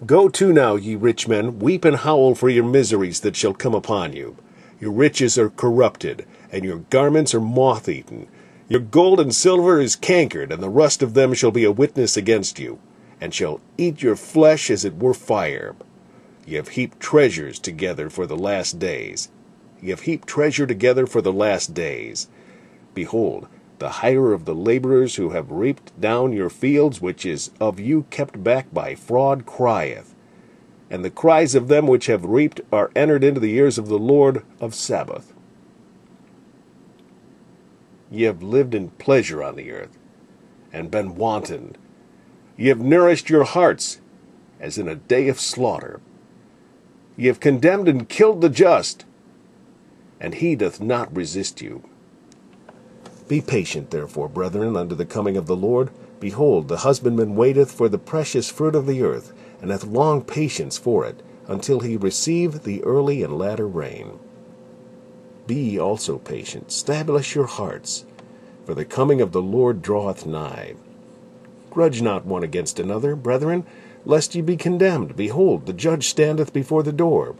Go to now, ye rich men, weep and howl for your miseries that shall come upon you. Your riches are corrupted, and your garments are moth-eaten. Your gold and silver is cankered, and the rust of them shall be a witness against you, and shall eat your flesh as it were fire. Ye have heaped treasures together for the last days. Ye have heaped treasure together for the last days. Behold, the hire of the laborers who have reaped down your fields, which is of you kept back by fraud, crieth. And the cries of them which have reaped are entered into the ears of the Lord of Sabaoth. Ye have lived in pleasure on the earth, and been wanton. Ye have nourished your hearts, as in a day of slaughter. Ye have condemned and killed the just, and he doth not resist you. Be patient, therefore, brethren, unto the coming of the Lord. Behold, the husbandman waiteth for the precious fruit of the earth, and hath long patience for it, until he receive the early and latter rain. Be ye also patient, establish your hearts, for the coming of the Lord draweth nigh. Grudge not one against another, brethren, lest ye be condemned. Behold, the judge standeth before the door.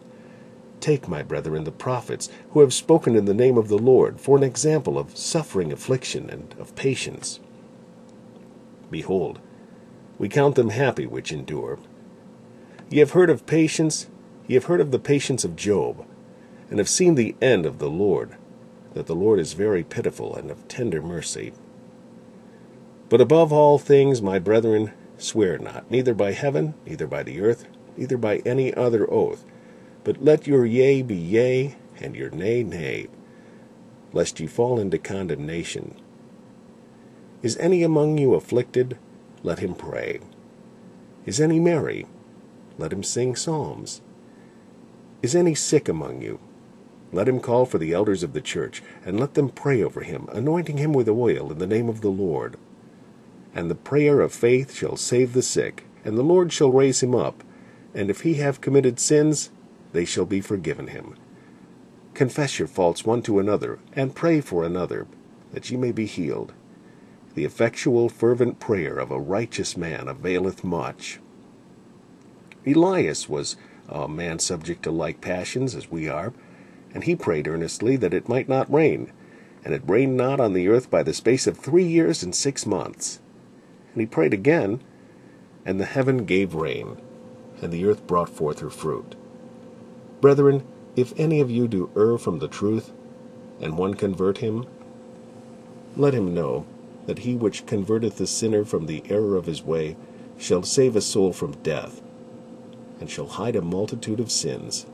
Take, my brethren, the prophets, who have spoken in the name of the Lord, for an example of suffering, affliction, and of patience. Behold, we count them happy which endure. Ye have heard of patience, ye have heard of the patience of Job, and have seen the end of the Lord, that the Lord is very pitiful and of tender mercy. But above all things, my brethren, swear not, neither by heaven, neither by the earth, neither by any other oath, but let your yea be yea, and your nay, nay, lest ye fall into condemnation. Is any among you afflicted? Let him pray. Is any merry? Let him sing psalms. Is any sick among you? Let him call for the elders of the church, and let them pray over him, anointing him with oil in the name of the Lord. And the prayer of faith shall save the sick, and the Lord shall raise him up. And if he have committed sins, they shall be forgiven him. Confess your faults one to another, and pray for another, that ye may be healed. The effectual fervent prayer of a righteous man availeth much. Elias was a man subject to like passions as we are, and he prayed earnestly that it might not rain. And it rained not on the earth by the space of 3 years and 6 months. And he prayed again, and the heaven gave rain, and the earth brought forth her fruit. Brethren, if any of you do err from the truth, and one convert him, let him know that he which converteth the sinner from the error of his way shall save a soul from death, and shall hide a multitude of sins.